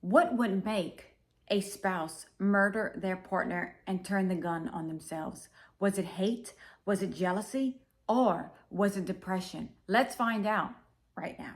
What would make a spouse murder their partner and turn the gun on themselves? Was it hate? Was it jealousy? Or was it depression? Let's find out right now.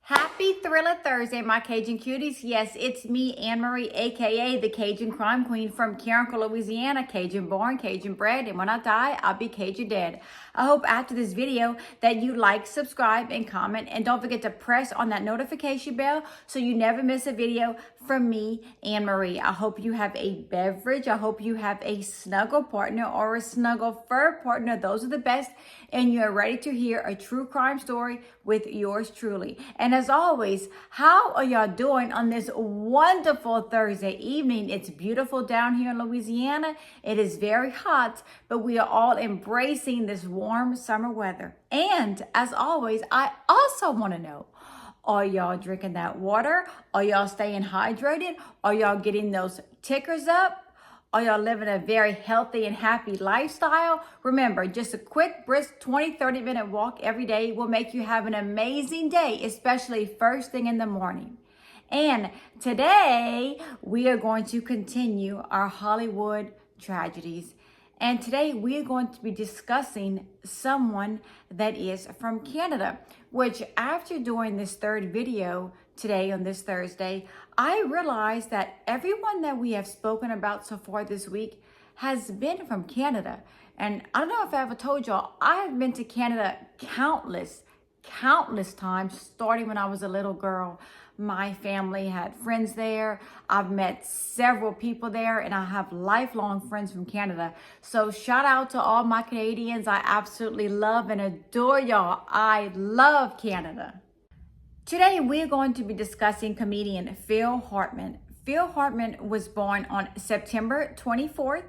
Happy Thriller Thursday, my Cajun cuties. Yes, it's me, Anne Marie, aka the Cajun Crime Queen from Carrincou, Louisiana. Cajun born, Cajun bred, and when I die, I'll be Cajun dead. I hope after this video that you like, subscribe, and comment, and don't forget to press on that notification bell so you never miss a video from me, Anne Marie. I hope you have a beverage. I hope you have a snuggle partner or a snuggle fur partner. Those are the best, and you're ready to hear a true crime story with yours truly. And as always, how are y'all doing on this wonderful Thursday evening? It's beautiful down here in Louisiana. It is very hot, but we are all embracing this warm summer weather. And as always, I also want to know, are y'all drinking that water? Are y'all staying hydrated? Are y'all getting those tickers up? Are y'all living a very healthy and happy lifestyle? Remember, just a quick, brisk 20-30 minute walk every day will make you have an amazing day, especially first thing in the morning. And today we are going to continue our Hollywood tragedies. And today we are going to be discussing someone that is from Canada, which after doing this third video today on this Thursday, I realized that everyone that we have spoken about so far this week has been from Canada. And I don't know if I ever told y'all, I have been to Canada countless times, starting when I was a little girl. My family had friends there. I've met several people there, and I have lifelong friends from Canada. So shout out to all my Canadians. I absolutely love and adore y'all. I love Canada. Today, we're going to be discussing comedian Phil Hartman. Phil Hartman was born on September 24th,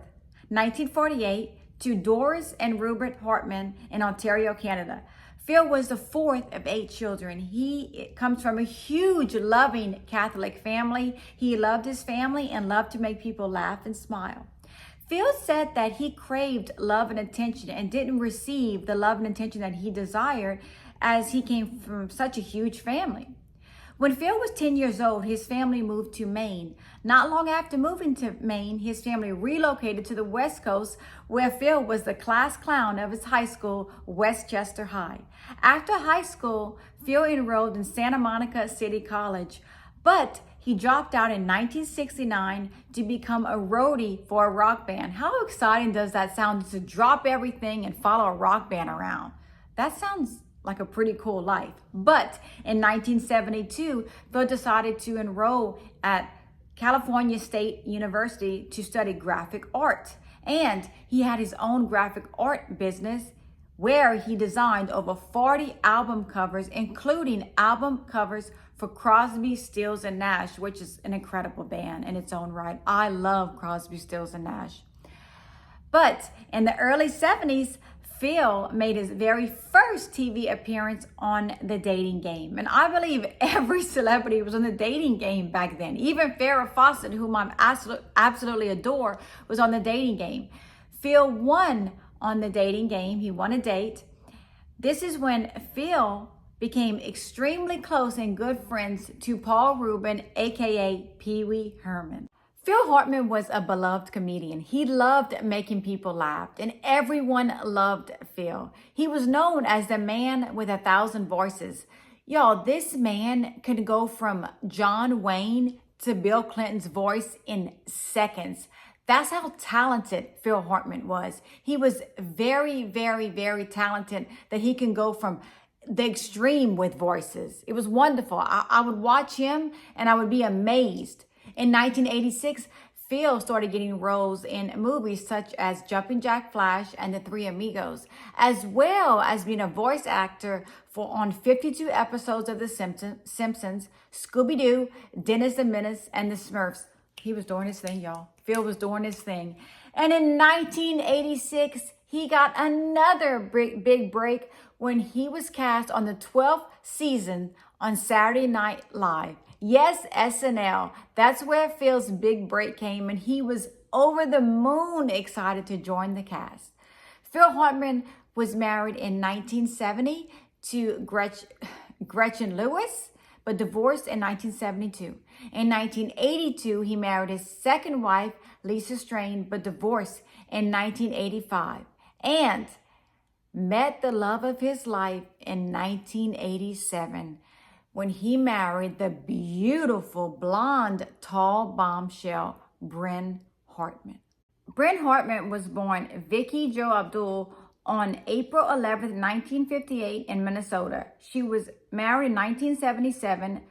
1948, to Doris and Rupert Hartman in Ontario, Canada. Phil was the fourth of 8 children. He comes from a huge, loving Catholic family. He loved his family and loved to make people laugh and smile. Phil said that he craved love and attention and didn't receive the love and attention that he desired, as he came from such a huge family. When Phil was 10 years old, his family moved to Maine. Not long after moving to Maine, his family relocated to the West Coast, where Phil was the class clown of his high school, Westchester High. After high school, Phil enrolled in Santa Monica City College, but he dropped out in 1969 to become a roadie for a rock band. How exciting does that sound, to drop everything and follow a rock band around? That sounds like a pretty cool life. But in 1972, Phil decided to enroll at California State University to study graphic art. And he had his own graphic art business where he designed over 40 album covers, including album covers for Crosby, Stills, and Nash, which is an incredible band in its own right. I love Crosby, Stills, and Nash. But in the early 70s, Phil made his very first TV appearance on The Dating Game. And I believe every celebrity was on The Dating Game back then. Even Farrah Fawcett, whom I absolutely adore, was on The Dating Game. Phil won on The Dating Game. He won a date. This is when Phil became extremely close and good friends to Paul Rubin, aka Pee Wee Herman. Phil Hartman was a beloved comedian. He loved making people laugh, and everyone loved Phil. He was known as the man with 1,000 voices. Y'all, this man could go from John Wayne to Bill Clinton's voice in seconds. That's how talented Phil Hartman was. He was very, very, very talented, that he can go from the extreme with voices. It was wonderful. I would watch him and I would be amazed. In 1986, Phil started getting roles in movies such as Jumpin' Jack Flash and The Three Amigos, as well as being a voice actor on 52 episodes of The Simpsons, Scooby-Doo, Dennis the Menace, and The Smurfs. He was doing his thing, y'all. Phil was doing his thing. And in 1986, he got another big break when he was cast on the 12th season on Saturday Night Live. Yes, SNL. That's where Phil's big break came, and he was over the moon excited to join the cast. Phil Hartman was married in 1970 to Gretchen Lewis, but divorced in 1972. In 1982, he married his second wife, Lisa Strain, but divorced in 1985. And met the love of his life in 1987 when he married the beautiful, blonde, tall bombshell, Brynn Hartman. Brynn Hartman was born Vicky Jo Abdul on April 11th, 1958 in Minnesota. She was married in 1977,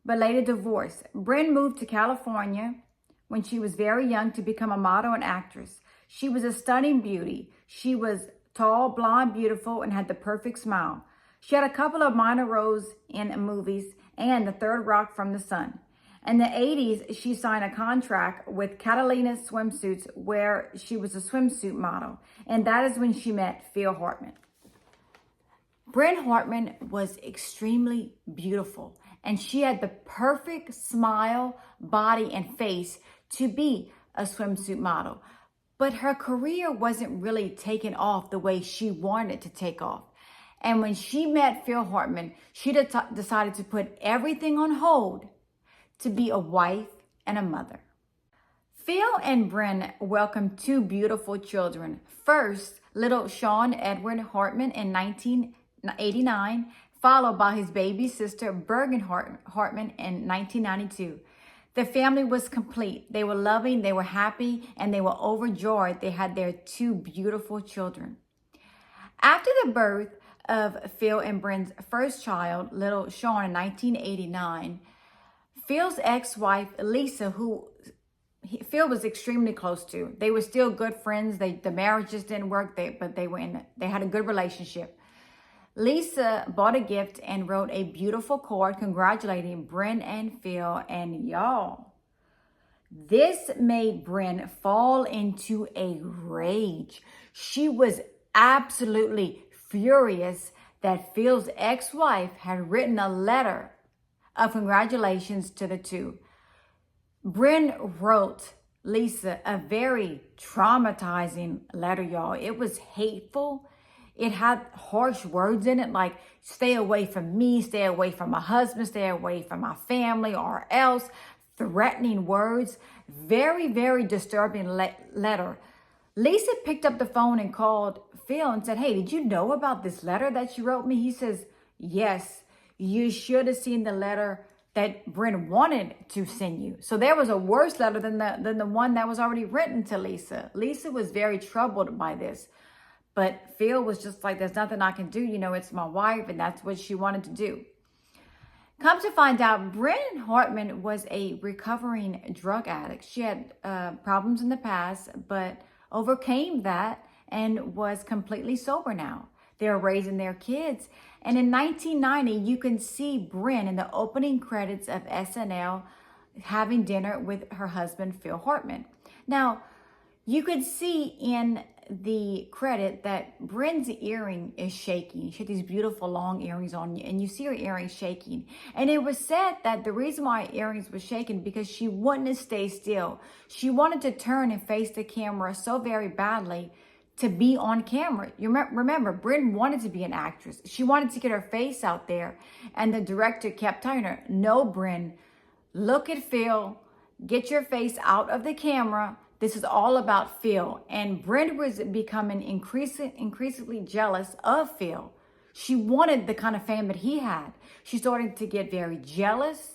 but later divorced. Brynn moved to California when she was very young to become a model and actress. She was a stunning beauty. She was tall, blonde, beautiful, and had the perfect smile. She had a couple of minor roles in movies and The Third Rock from the Sun. In the 80s, she signed a contract with Catalina Swimsuits where she was a swimsuit model. And that is when she met Phil Hartman. Brynn Hartman was extremely beautiful, and she had the perfect smile, body, and face to be a swimsuit model. But her career wasn't really taking off the way she wanted it to take off. And when she met Phil Hartman, she decided to put everything on hold to be a wife and a mother. Phil and Brynn welcomed two beautiful children. First, little Sean Edward Hartman in 1989, followed by his baby sister, Brynn Hartman in 1992. The family was complete. They were loving, they were happy, and they were overjoyed they had their two beautiful children. After the birth of Phil and Brynn's first child, little Sean, in 1989, Phil's ex-wife, Lisa, who Phil was extremely close to, they were still good friends. The marriage just didn't work, but they had a good relationship. Lisa bought a gift and wrote a beautiful card congratulating Brynn and Phil, and y'all, this made Brynn fall into a rage. She was absolutely furious that Phil's ex-wife had written a letter of congratulations to the two. Brynn wrote Lisa a very traumatizing letter, y'all. It was hateful. It had harsh words in it, like, stay away from me, stay away from my husband, stay away from my family, or else. Threatening words. Very, very disturbing letter. Lisa picked up the phone and called Phil and said, hey, did you know about this letter that you wrote me? He says, yes, you should have seen the letter that Brynn wanted to send you. So there was a worse letter than the one that was already written to Lisa. Lisa was very troubled by this. But Phil was just like, there's nothing I can do. You know, it's my wife, and that's what she wanted to do. Come to find out, Brynn Hartman was a recovering drug addict. She had problems in the past, but overcame that and was completely sober now. They're raising their kids. And in 1990, you can see Brynn in the opening credits of SNL having dinner with her husband, Phil Hartman. Now, you could see in the credit that Brynn's earring is shaking. She had these beautiful long earrings on, and you see her earrings shaking. And it was said that the reason why her earrings were shaking because she wanted to stay still. She wanted to turn and face the camera so very badly to be on camera. You remember, Brynn wanted to be an actress. She wanted to get her face out there. And the director kept telling her, no, Brynn, look at Phil, get your face out of the camera. This is all about Phil. And Brynn was becoming increasingly jealous of Phil. She wanted the kind of fame that he had. She started to get very jealous.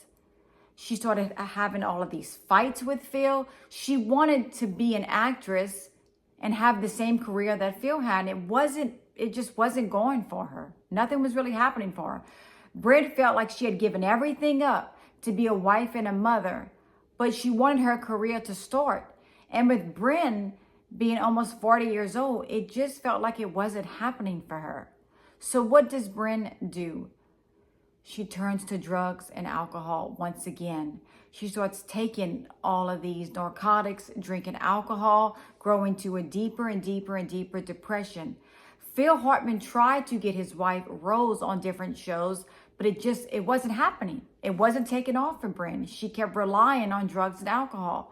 She started having all of these fights with Phil. She wanted to be an actress and have the same career that Phil had. It just wasn't going for her. Nothing was really happening for her. Brynn felt like she had given everything up to be a wife and a mother, but she wanted her career to start. And with Brynn being almost 40 years old, it just felt like it wasn't happening for her. So what does Brynn do? She turns to drugs and alcohol once again. She starts taking all of these narcotics, drinking alcohol, growing to a deeper and deeper and deeper depression. Phil Hartman tried to get his wife roles on different shows, but it wasn't happening. It wasn't taking off for Brynn. She kept relying on drugs and alcohol.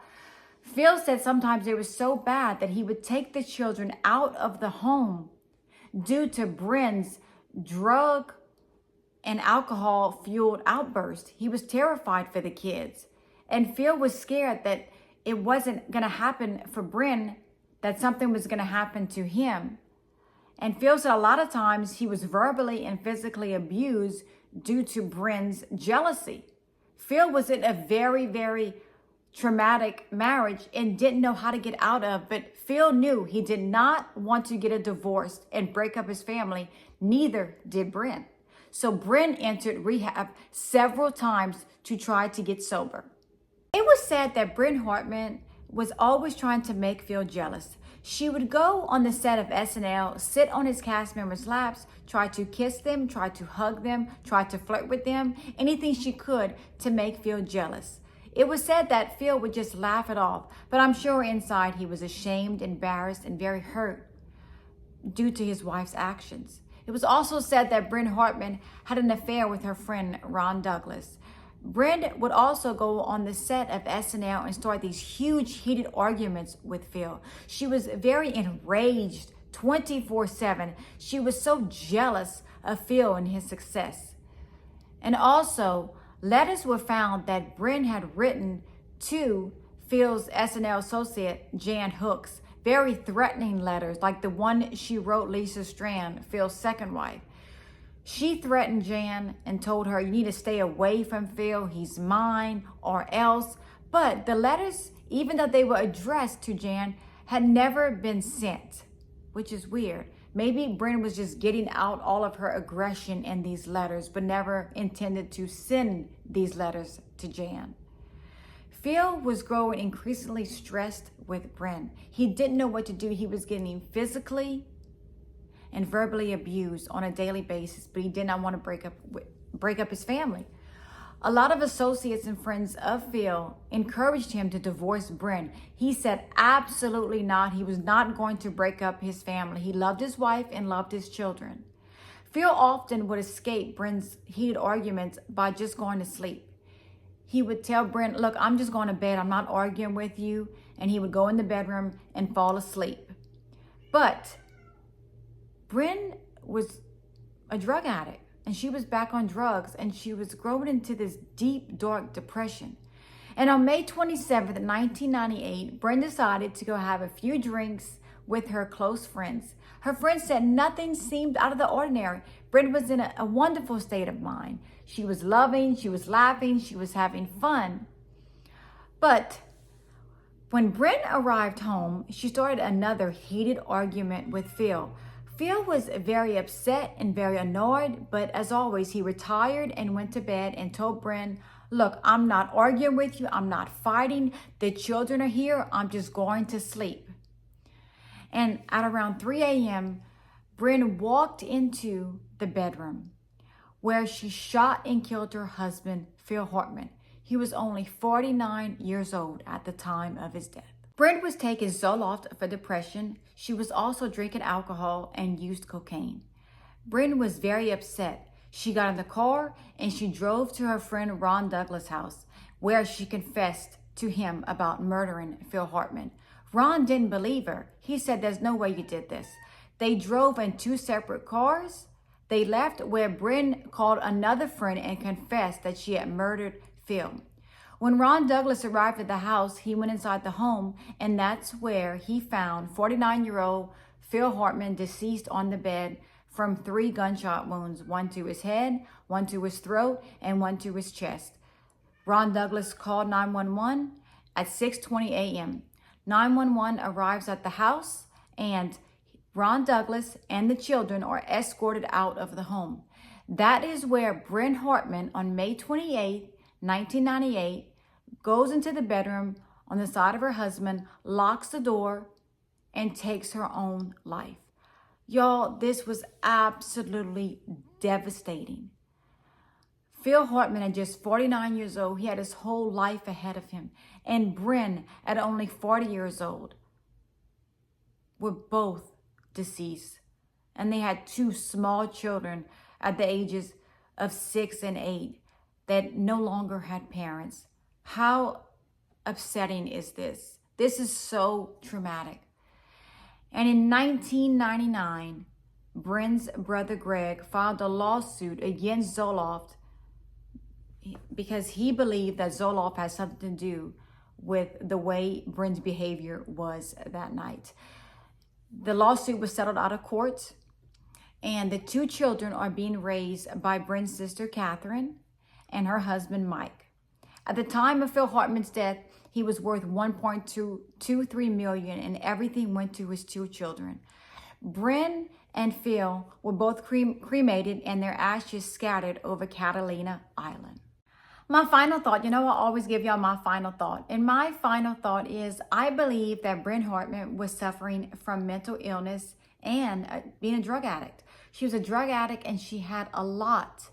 Phil said sometimes it was so bad that he would take the children out of the home due to Brynn's drug and alcohol fueled outburst. He was terrified for the kids. And Phil was scared that it wasn't going to happen for Brynn, that something was going to happen to him. And Phil said a lot of times he was verbally and physically abused due to Brynn's jealousy. Phil was in a very, very traumatic marriage and didn't know how to get out of, but Phil knew he did not want to get a divorce and break up his family. Neither did Brynn. So Brynn entered rehab several times to try to get sober. It was said that Brynn Hartman was always trying to make Phil jealous. She would go on the set of SNL, sit on his cast members' laps, try to kiss them, try to hug them, try to flirt with them, anything she could to make Phil jealous. It was said that Phil would just laugh it off, but I'm sure inside he was ashamed, embarrassed, and very hurt due to his wife's actions. It was also said that Brynn Hartman had an affair with her friend Ron Douglas. Brynn would also go on the set of SNL and start these huge heated arguments with Phil. She was very enraged 24/7. She was so jealous of Phil and his success. And also, letters were found that Brynn had written to Phil's SNL associate, Jan Hooks, very threatening letters, like the one she wrote Lisa Strand, Phil's second wife. She threatened Jan and told her, you need to stay away from Phil, he's mine, or else. But the letters, even though they were addressed to Jan, had never been sent, which is weird. Maybe Brynn was just getting out all of her aggression in these letters, but never intended to send these letters to Jan. Phil was growing increasingly stressed with Brynn. He didn't know what to do. He was getting physically and verbally abused on a daily basis, but he did not want to break up his family. A lot of associates and friends of Phil encouraged him to divorce Brynn. He said absolutely not. He was not going to break up his family. He loved his wife and loved his children. Phil often would escape Brynn's heated arguments by just going to sleep. He would tell Brynn, look, I'm just going to bed. I'm not arguing with you. And he would go in the bedroom and fall asleep. But Brynn was a drug addict, and she was back on drugs, and she was growing into this deep, dark depression. And on May 27th, 1998, Brynn decided to go have a few drinks with her close friends. Her friends said nothing seemed out of the ordinary. Brynn was in a wonderful state of mind. She was loving, she was laughing, she was having fun. But when Brynn arrived home, she started another heated argument with Phil. Phil was very upset and very annoyed, but as always, he retired and went to bed and told Brynn, look, I'm not arguing with you. I'm not fighting. The children are here. I'm just going to sleep. And at around 3 a.m., Brynn walked into the bedroom where she shot and killed her husband, Phil Hartman. He was only 49 years old at the time of his death. Brynn was taking Zoloft for depression. She was also drinking alcohol and used cocaine. Brynn was very upset. She got in the car and she drove to her friend Ron Douglas' house, where she confessed to him about murdering Phil Hartman. Ron didn't believe her. He said, there's no way you did this. They drove in two separate cars. They left where Brynn called another friend and confessed that she had murdered Phil. When Ron Douglas arrived at the house, he went inside the home, and that's where he found 49-year-old Phil Hartman deceased on the bed from 3 gunshot wounds, one to his head, one to his throat, and one to his chest. Ron Douglas called 911 at 6:20 a.m. 911 arrives at the house, and Ron Douglas and the children are escorted out of the home. That is where Brynn Hartman, on May 28, 1998, goes into the bedroom on the side of her husband, locks the door, and takes her own life. Y'all, this was absolutely devastating. Phil Hartman, at just 49 years old, he had his whole life ahead of him. And Brynn, at only 40 years old, were both deceased. And they had 2 small children at the ages of 6 and 8 that no longer had parents. How upsetting is this? This is so traumatic. And in 1999, Brynn's brother Greg filed a lawsuit against Zoloft because he believed that Zoloft had something to do with the way Brynn's behavior was that night. The lawsuit was settled out of court, and the two children are being raised by Brynn's sister Catherine and her husband Mike. At the time of Phil Hartman's death, he was worth $1.223 million, and everything went to his two children. Brynn and Phil were both cremated and their ashes scattered over Catalina Island. My final thought, I always give y'all my final thought. And my final thought is, I believe that Brynn Hartman was suffering from mental illness and being a drug addict. She was a drug addict and she had a lot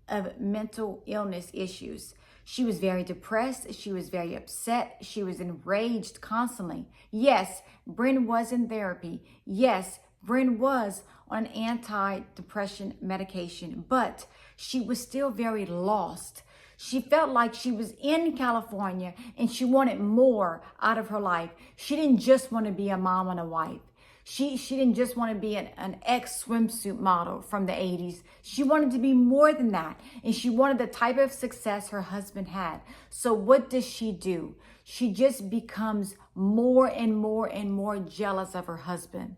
of mental illness issues. She was very depressed. She was very upset. She was enraged constantly. Yes, Brynn was in therapy. Yes, Brynn was on anti-depression medication, but she was still very lost. She felt like she was in California and she wanted more out of her life. She didn't just want to be a mom and a wife. She didn't just want to be an ex-swimsuit model from the 80s. She wanted to be more than that. And she wanted the type of success her husband had. So what does she do? She just becomes more and more and more jealous of her husband.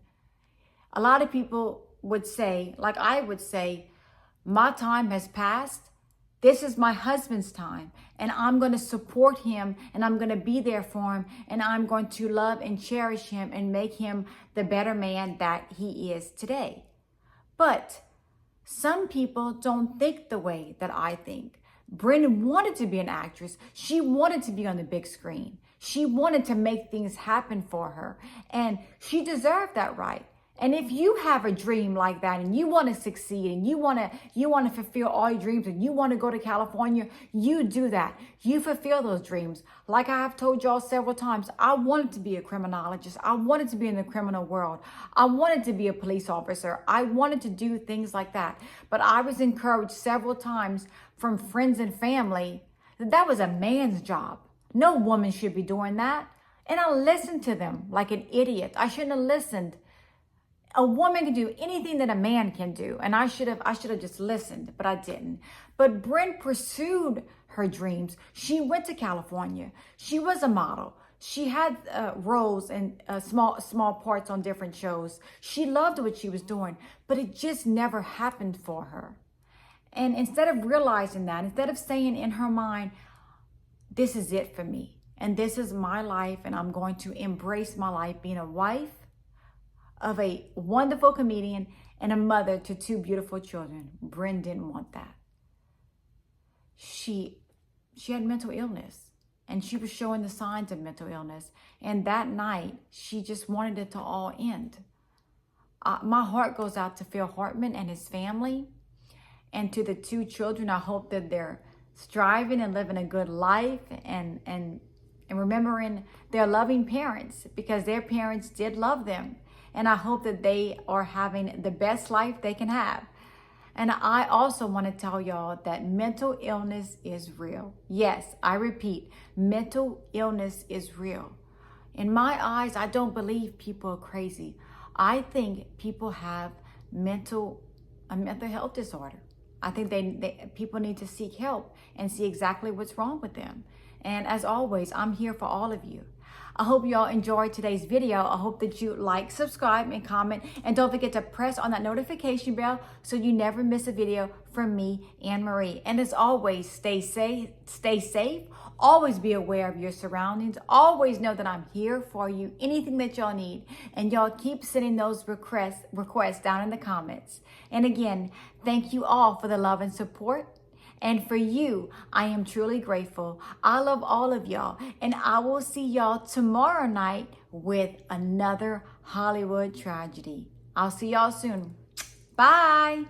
A lot of people would say, like I would say, my time has passed. This is my husband's time, and I'm going to support him, and I'm going to be there for him, and I'm going to love and cherish him and make him the better man that he is today. But some people don't think the way that I think. Brynn wanted to be an actress. She wanted to be on the big screen. She wanted to make things happen for her, and she deserved that right. And if you have a dream like that and you want to succeed and you want to fulfill all your dreams and you want to go to California, you do that. You fulfill those dreams. Like I have told y'all several times, I wanted to be a criminologist. I wanted to be in the criminal world. I wanted to be a police officer. I wanted to do things like that. But I was encouraged several times from friends and family that that was a man's job. No woman should be doing that. And I listened to them like an idiot. I shouldn't have listened. A woman can do anything that a man can do. And I should have just listened, but I didn't. But Brynn pursued her dreams. She went to California. She was a model. She had roles and small parts on different shows. She loved what she was doing, but it just never happened for her. And instead of realizing that, instead of saying in her mind, this is it for me, and this is my life, and I'm going to embrace my life being a wife of a wonderful comedian and a mother to two beautiful children. Brynn didn't want that. She had mental illness, and she was showing the signs of mental illness. And that night, she just wanted it to all end. My heart goes out to Phil Hartman and his family, and to the two children. I hope that they're striving and living a good life and remembering their loving parents, because their parents did love them. And I hope that they are having the best life they can have. And I also want to tell y'all that mental illness is real. Yes, I repeat, mental illness is real. In my eyes, I don't believe people are crazy. I think people have a mental health disorder. I think people need to seek help and see exactly what's wrong with them. And as always, I'm here for all of you. I hope you all enjoyed today's video. I hope that you like, subscribe, and comment. And don't forget to press on that notification bell so you never miss a video from me, Anne Marie. And as always, stay safe. Always be aware of your surroundings. Always know that I'm here for you, anything that y'all need. And y'all keep sending those requests down in the comments. And again, thank you all for the love and support. And for you, I am truly grateful. I love all of y'all. And I will see y'all tomorrow night with another Hollywood tragedy. I'll see y'all soon. Bye.